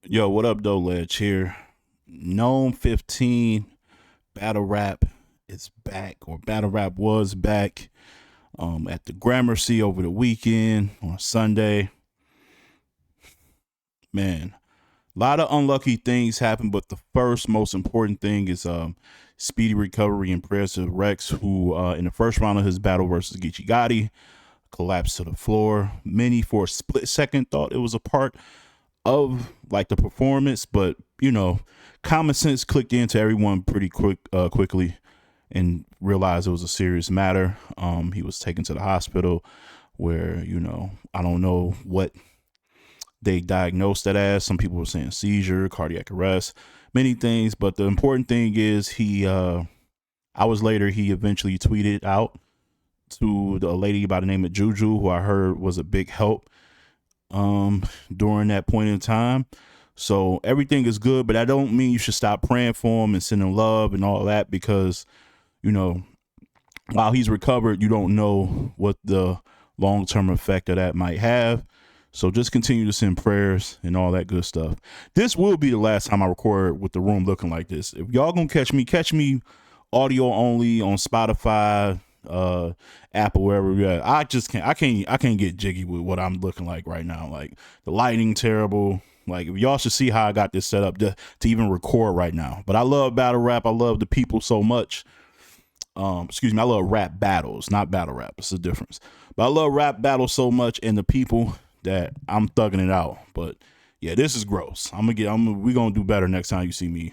Yo, what up, though, Ledge here? Gnome 15 Battle Rap is back, or Battle Rap was back at the Gramercy over the weekend on Sunday. Man, a lot of unlucky things happened, but the first most important thing is speedy recovery and prayers to Rex, who in the first round of his battle versus Geechee Gotti collapsed to the floor. Many, for a split second, thought it was a part of like the performance, but common sense clicked into everyone pretty quickly and realized it was a serious matter. He was taken to the hospital where I don't know what they diagnosed that as. Some people were saying seizure, cardiac arrest, many things, but the important thing is he hours later he eventually tweeted out to the lady by the name of Juju, who I heard was a big help during that point in time. So everything is good, but I don't mean you should stop praying for him and sending love and all that, because while he's recovered, you don't know what the long-term effect of that might have. So just continue to send prayers and all that good stuff. This will be the last time I record with the room looking like this. If y'all gonna catch me audio only on Spotify, Apple, wherever we at. I can't get jiggy with what I'm looking like right now. Like, the lighting terrible. Like, y'all should see how I got this set up to even record right now. But I love battle rap. I love the people so much. I love rap battles, not battle rap. It's a difference. But I love rap battles so much and the people that I'm thugging it out. But yeah, this is gross. We gonna do better next time you see me.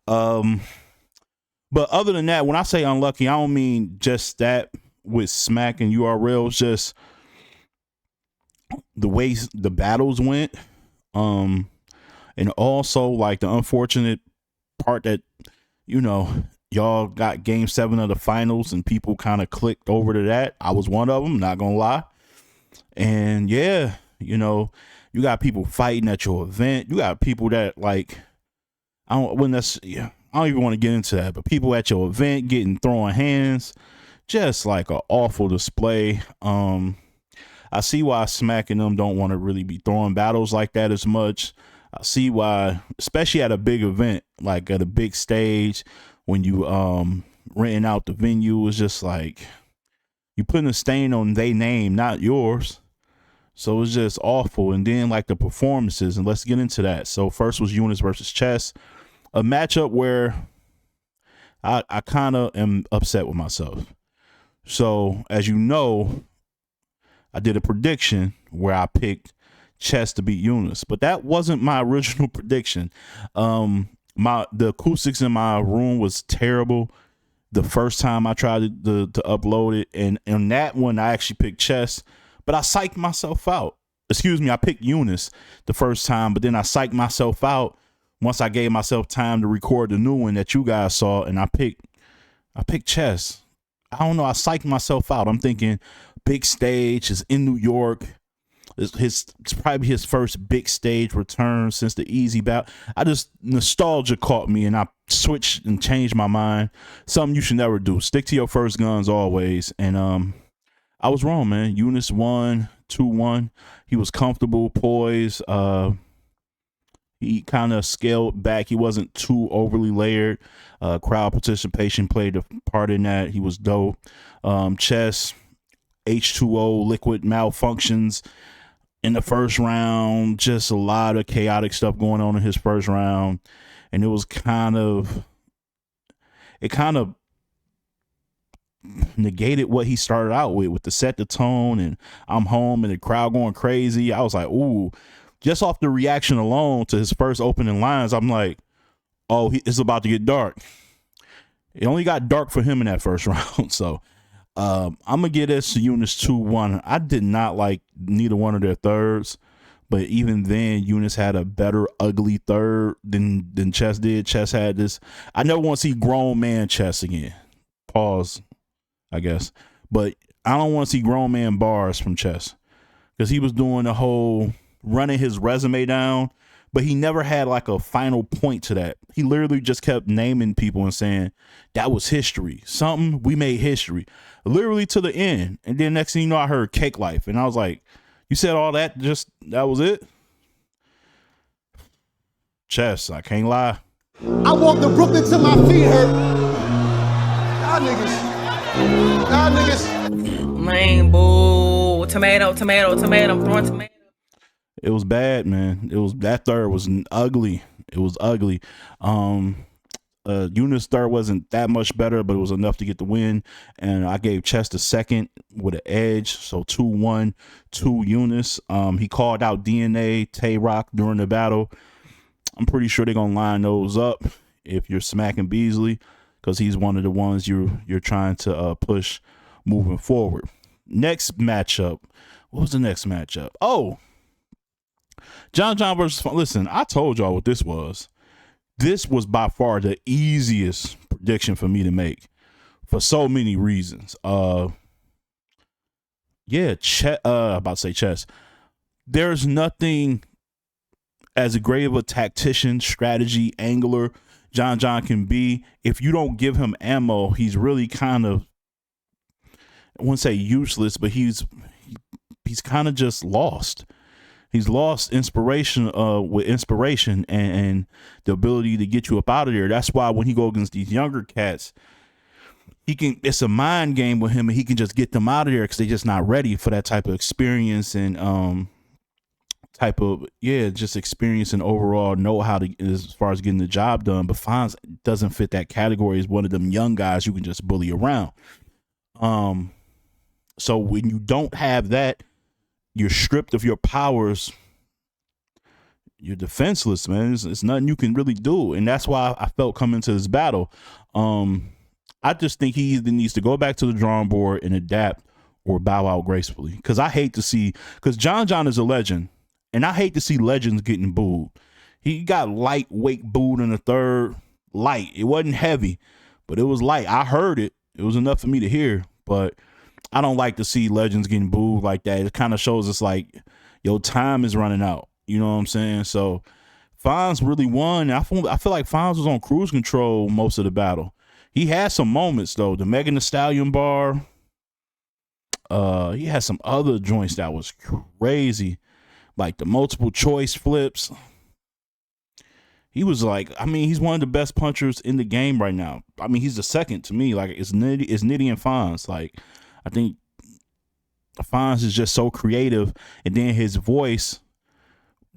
But other than that, when I say unlucky, I don't mean just that with Smack and URLs, just the way the battles went. And also like the unfortunate part that, y'all got game 7 of the finals and people kind of clicked over to that. I was one of them, not gonna lie. And yeah, you got people fighting at your event. You got people that like, I don't even want to get into that, but people at your event throwing hands, just like an awful display. I see why Smack and them don't want to really be throwing battles like that as much. I see why, especially at a big event, like at a big stage, when you renting out the venue, is just like you putting a stain on their name, not yours. So it's just awful. And then like the performances, and let's get into that. So first was Yunus versus Chess, a matchup where I kind of am upset with myself. So as you know, I did a prediction where I picked Chess to beat Yunus, but that wasn't my original prediction. The acoustics in my room was terrible the first time I tried to upload it, and on that one I actually picked Chess, but I psyched myself out. I picked Yunus the first time, but then I psyched myself out once I gave myself time to record the new one that you guys saw, and I picked Chess. I don't know, I psyched myself out. I'm thinking big stage is in New York. It's probably his first big stage return since the Easy Bout. Nostalgia caught me, and I switched and changed my mind. Something you should never do. Stick to your first guns always. And I was wrong, man. Yunus won 2-1. He was comfortable, poised. He kind of scaled back. He wasn't too overly layered. Crowd participation played a part in that. He was dope. Chess, H2O, liquid malfunctions in the first round. Just a lot of chaotic stuff going on in his first round. And it kind of negated what he started out with the set the tone and I'm home and the crowd going crazy. I was like, ooh, just off the reaction alone to his first opening lines, I'm like, oh, it's about to get dark. It only got dark for him in that first round. So I'm going to give this to Yunus 2-1. I did not like neither one of their thirds, but even then, Yunus had a better ugly third than Chess did. Chess had this. I never want to see grown man Chess again. Pause, I guess. But I don't want to see grown man bars from Chess, because he was doing the whole running his resume down, but he never had like a final point to that. He literally just kept naming people and saying that was history. We made history, literally to the end. And then next thing you know, I heard Cake Life, and I was like, you said all that, that was it? Chess, I can't lie. I walked to Brooklyn till my feet hurt. Y'all niggas. Man, boo. Tomato. I'm throwing tomato. It was bad, man. That third was ugly. It was ugly. Yunus third wasn't that much better, but it was enough to get the win. And I gave Chess the second with an edge. So 2-1 to Yunus. He called out DNA, Tay Roc during the battle. I'm pretty sure they're gonna line those up if you're smacking Beasley, because he's one of the ones you're trying to push moving forward. Next matchup. What was the next matchup? Oh, John versus listen, I told y'all what this was. This was by far the easiest prediction for me to make for so many reasons. About to say Chess. There's nothing as great of a tactician, strategy, angler John can be. If you don't give him ammo, he's really kind of, I wouldn't say useless, but he's kind of just lost. He's lost inspiration with inspiration and the ability to get you up out of there. That's why when he go against these younger cats, it's a mind game with him, and he can just get them out of there because they're just not ready for that type of experience and just experience and overall know how to, as far as getting the job done. But Fonz doesn't fit that category as one of them young guys you can just bully around. So when you don't have that, you're stripped of your powers. You're defenseless, man. It's nothing you can really do. And that's why I felt coming to this battle. I just think he either needs to go back to the drawing board and adapt or bow out gracefully. Because I hate to see, because John is a legend, and I hate to see legends getting booed. He got lightweight booed in the third. Light. It wasn't heavy, but it was light. I heard it. It was enough for me to hear, but I don't like to see legends getting booed like that. It kind of shows us like your time is running out. You know what I'm saying? So Fonz really won. I feel like Fonz was on cruise control most of the battle. He had some moments though. The Megan Thee Stallion bar. He had some other joints that was crazy, like the multiple choice flips. He was like, I mean, he's one of the best punchers in the game right now. I mean, he's the second to me. Like it's Nitty and Fonz. Like I think Fonz is just so creative, and then his voice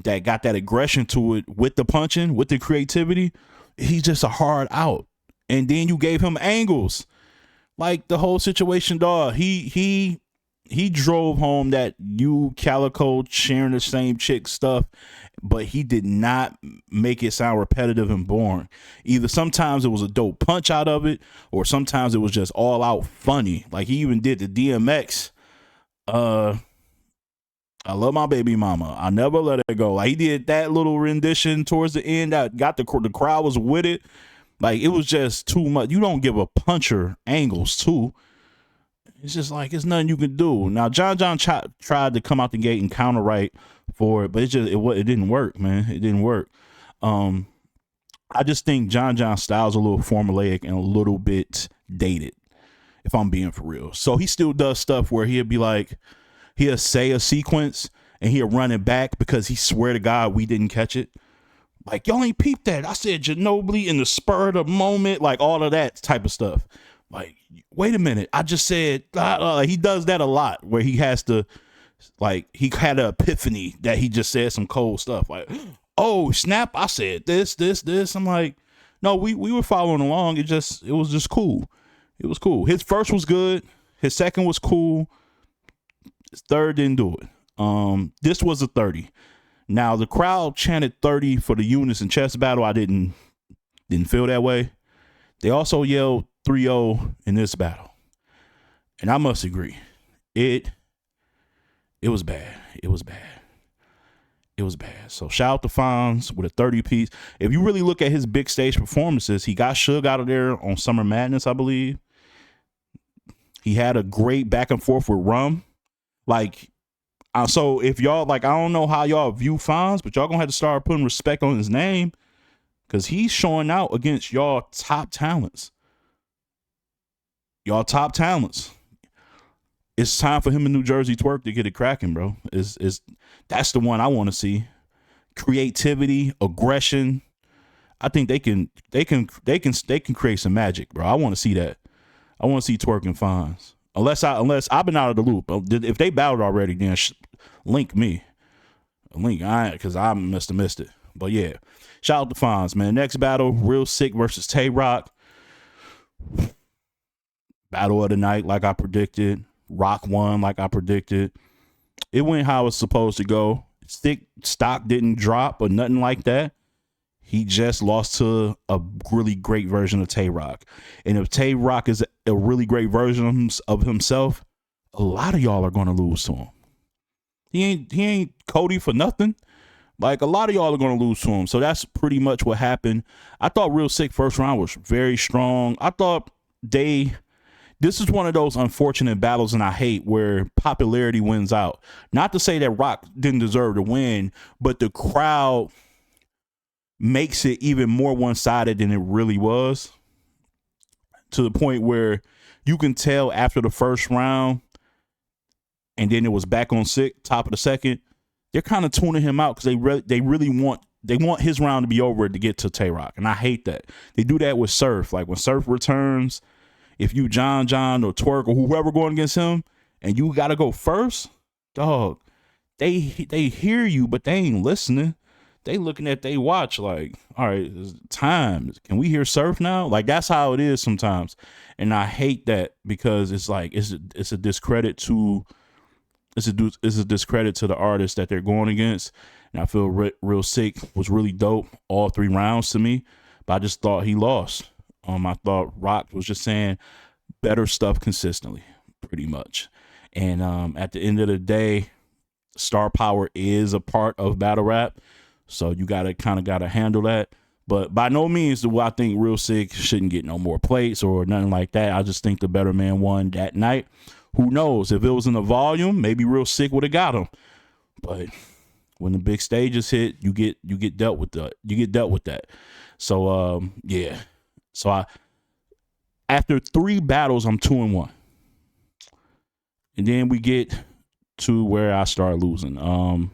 that got that aggression to it with the punching, with the creativity, he's just a hard out. And then you gave him angles, like the whole situation, dog. He drove home that you Calico sharing the same chick stuff, but he did not make it sound repetitive and boring. Either sometimes it was a dope punch out of it, or sometimes it was just all out funny. Like he even did the DMX. I love my baby mama. I never let it go. Like he did that little rendition towards the end that got the crowd was with it. Like it was just too much. You don't give a puncher angles too. It's just like it's nothing you can do. Now John tried to come out the gate and counter right for it, but it didn't work, man. It didn't work. I just think John's style's a little formulaic and a little bit dated, if I'm being for real. So he still does stuff where he'll be like, he'll say a sequence and he'll run it back because he swear to God we didn't catch it. Like, y'all ain't peeped that. I said Ginobili in the spur of the moment, like all of that type of stuff. Like, wait a minute. I just said, he does that a lot where he has to, like, he had an epiphany that he just said some cold stuff. Like, oh, snap, I said this. I'm like, no, we were following along. It was just cool. It was cool. His first was good. His second was cool. His third didn't do it. This was a 30. Now the crowd chanted 30 for the Yunus and Chess battle. I didn't feel that way. They also yelled 3-0 in this battle. And I must agree. It was bad. It was bad. It was bad. So shout out to Fonz with a 30 piece. If you really look at his big stage performances, he got Suge out of there on Summer Madness, I believe. He had a great back and forth with Rum. Like, so if y'all, like, I don't know how y'all view Fonz, but y'all gonna have to start putting respect on his name because he's showing out against y'all top talents. Y'all top talents. It's time for him in New Jersey Twerk to get it cracking, bro. That's the one I want to see. creativity, aggression. I think they can create some magic, bro. I want to see that. I want to see Twerk and Fonz. Unless I've been out of the loop. If they battled already, then link me. Because I must have missed it. But yeah, shout out to Fonz, man. Next battle, Real Sikh versus Tay Roc. Battle of the night, like I predicted. Roc won, like I predicted. It went how it's supposed to go. Sikh stock didn't drop or nothing like that. He just lost to a really great version of Tay Roc. And if Tay Roc is a really great version of himself, a lot of y'all are going to lose to him. He ain't Cody for nothing. Like, a lot of y'all are going to lose to him. So that's pretty much what happened. I thought Real Sikh first round was very strong. I thought this is one of those unfortunate battles, and I hate, where popularity wins out. Not to say that Roc didn't deserve to win, but the crowd makes it even more one-sided than it really was, to the point where you can tell after the first round, and then it was back on Sikh, top of the second, they're kind of tuning him out because they really want his round to be over to get to Tay Roc, and I hate that. They do that with Surf. Like, when Surf returns, if you John or Twerk or whoever going against him, and you got to go first, dog, they hear you, but they ain't listening. They looking at they watch like, all right, it's time. Can we hear Surf now? Like, that's how it is sometimes. And I hate that, because it's like, it's a discredit to the artist that they're going against. And I feel Real Sikh was really dope all 3 rounds to me, but I just thought he lost. I thought Roc was just saying better stuff consistently, pretty much. And at the end of the day, star power is a part of battle rap. So you gotta handle that. But by no means do I think Real Sikh shouldn't get no more plates or nothing like that. I just think the better man won that night. Who knows? If it was in the volume, maybe Real Sikh would have got him. But when the big stages hit, you get dealt with that. So yeah. So after 3 battles, I'm 2-1. And then we get to where I start losing.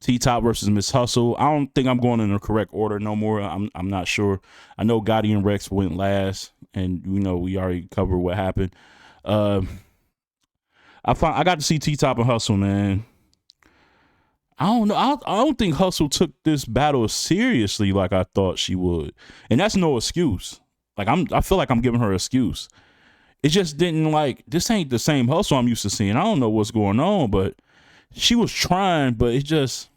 T-Top versus Miss Hustle. I don't think I'm going in the correct order no more. I'm not sure. I know Gotti and Rex went last, and we already covered what happened. I got to see T-Top and Hustle, man. I don't know. I don't think Hustle took this battle seriously like I thought she would, and that's no excuse. Like, I feel like I'm giving her an excuse. It just didn't, like, this ain't the same Hustle I'm used to seeing. I don't know what's going on, but she was trying, but it just,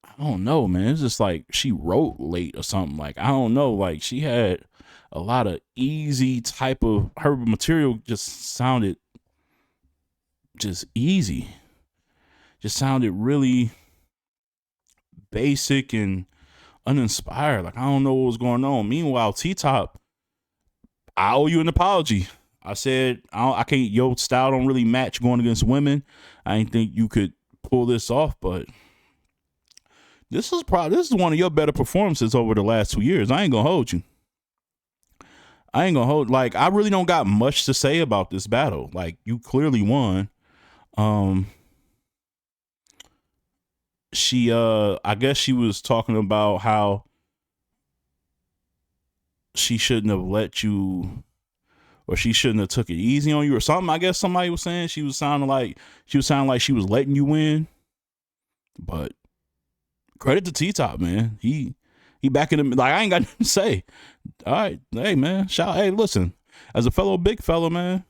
I don't know, man. It's just like she wrote late or something. Like, I don't know. Like, she had a lot of easy type of, her material just sounded just easy. Just sounded really basic and uninspired. Like, I don't know what was going on. Meanwhile, T-Top, I owe you an apology. I said, I can't, your style don't really match going against women. I didn't think you could pull this off, but this is one of your better performances over the last 2 years. I ain't gonna hold you. Like, I really don't got much to say about this battle. Like, you clearly won. I guess she was talking about how she shouldn't have let you, or she shouldn't have took it easy on you or something. I guess somebody was saying she was sounding like she was letting you win. But credit to T-Top, man. He backing him. Like, I ain't got nothing to say. All right. Hey, man. Hey, listen. As a fellow big fella, man,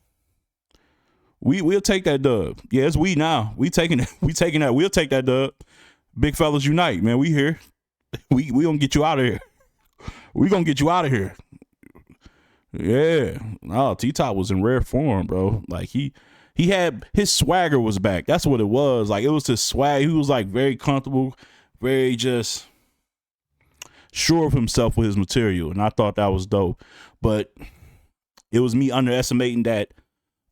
we'll take that dub. Yeah, it's we now. We taking that. We'll take that dub. Big fellas unite, man. We here. We gonna get you out of here. We gonna get you out of here. Yeah. Oh, T-Top was in rare form, bro. Like, he had, his swagger was back. That's what it was. Like, it was his swag. He was, like, very comfortable, very just sure of himself with his material. And I thought that was dope. But it was me underestimating that.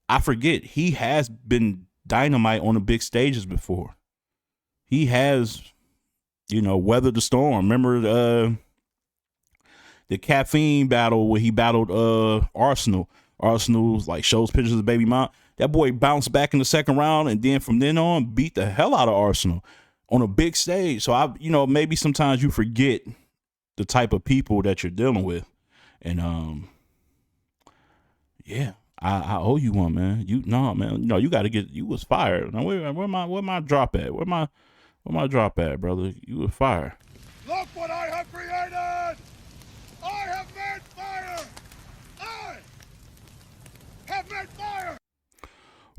I forget, he has been dynamite on the big stages before. He has, weathered the storm. Remember the caffeine battle where he battled Arsenal. Arsenal's like shows pictures of baby mom. That boy bounced back in the second round, and then from then on beat the hell out of Arsenal. on a big stage. So maybe sometimes you forget the type of people that you're dealing with. And yeah, I owe you one, man. You gotta get, you was fired. Now where my drop at? Where my drop at, brother? You was fired. Look what I have created! I have made fire! I have made fire!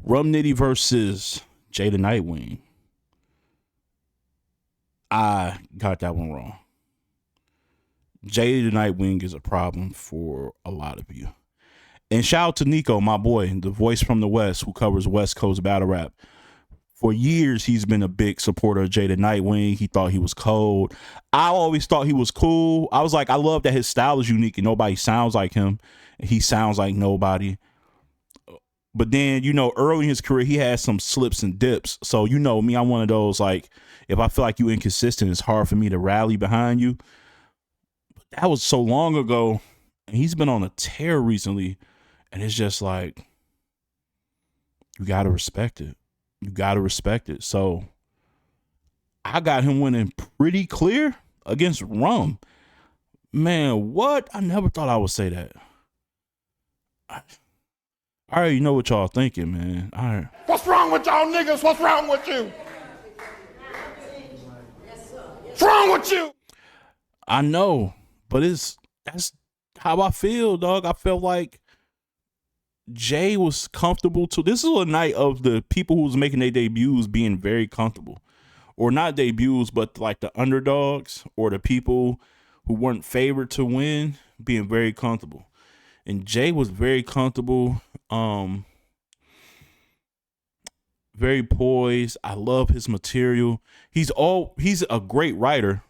Rum Nitty versus Jey the Nightwing. I got that one wrong. Jey the Nightwing is a problem for a lot of you. And shout out to Nico, my boy, the voice from the West, who covers West Coast battle rap. For years, he's been a big supporter of Jey the Nightwing. He thought he was cold. I always thought he was cool. I was like, I love that his style is unique and nobody sounds like him. And he sounds like nobody. But then, early in his career, he had some slips and dips. So, me, I'm one of those, like, if I feel like you inconsistent, it's hard for me to rally behind you. But that was so long ago. And he's been on a tear recently. And it's just like, you got to respect it. You got to respect it. So I got him winning pretty clear against Rum. Man, what? I never thought I would say that. I already know what y'all thinking, man. All right. What's wrong with y'all niggas? What's wrong with you? What's wrong with you? I know, but that's how I feel, dog. I felt like Jey was comfortable too. This is a night of the people who was making their debuts being very comfortable, or not debuts, but like the underdogs or the people who weren't favored to win being very comfortable. And Jey was very comfortable, very poised. I love his material. He's a great writer.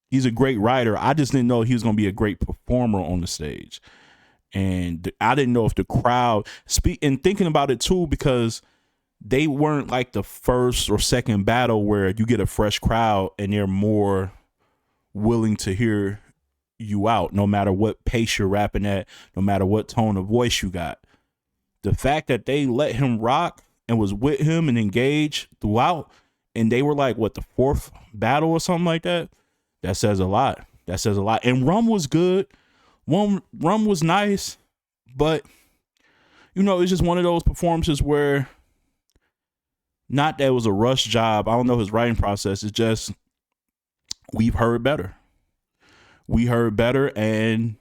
He's a great writer. I just didn't know he was going to be a great performer on the stage. And I didn't know if the crowd and thinking about it too, because they weren't like the first or second battle where you get a fresh crowd and they're more willing to hear you out, no matter what pace you're rapping at, no matter what tone of voice you got. The fact that they let him rock and was with him and engaged throughout, and they were like, what, the fourth battle or something like that? That says a lot. That says a lot. And Rum was good. Rum was nice, but it's just one of those performances where, not that it was a rush job. I don't know his writing process. It's just, we've heard better. We heard better, and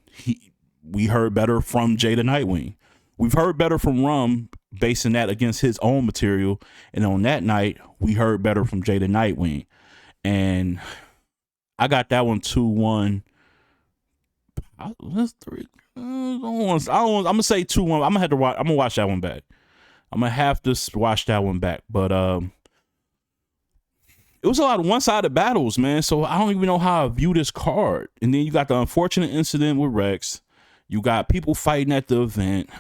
we heard better from Jey the Nightwing. We've heard better from Rum, basing that against his own material, and on that night, we heard better from Jey the Nightwing. And I got that one 2-1. That's 3. I'm gonna say 2-1. I'm gonna watch that one back. I'm gonna have to watch that one back. But it was a lot of one-sided battles, man. So I don't even know how I view this card. And then you got the unfortunate incident with Rex. You got people fighting at the event.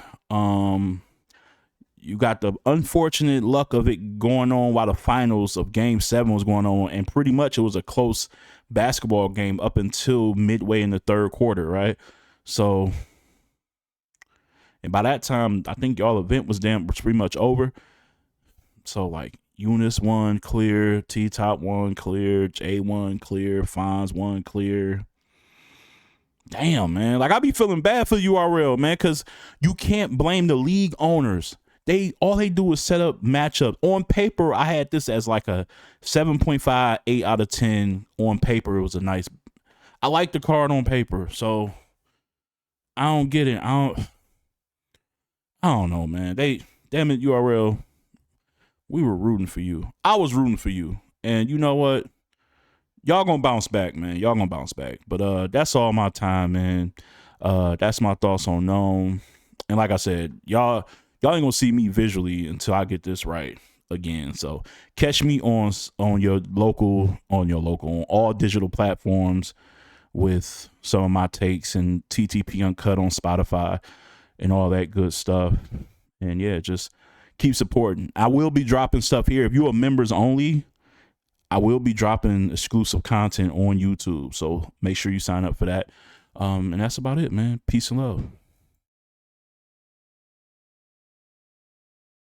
You got the unfortunate luck of it going on while the finals of Game 7 was going on, and pretty much it was a close basketball game up until midway in the third quarter, right? So, and by that time, I think y'all event was pretty much over. So like Yunus won clear, T-Top won clear, Jey won clear, Fonz won clear. Damn, man. Like, I be feeling bad for URL, man, because you can't blame the league owners. All they do is set up matchups. On paper, I had this as like a 7.5, 8 out of 10. On paper, it was a nice. I like the card on paper, so I don't get it. I don't know, man. Damn it, URL. We were rooting for you. I was rooting for you. And you know what? Y'all gonna bounce back, man. Y'all gonna bounce back. But that's all my time, man. That's my thoughts on Nome. And like I said, y'all ain't gonna see me visually until I get this right again. So catch me on your local, on all digital platforms with some of my takes and TTP Uncut on Spotify and all that good stuff. And yeah, just keep supporting. I will be dropping stuff here. If you are members only, I will be dropping exclusive content on YouTube. So make sure you sign up for that. And that's about it, man. Peace and love.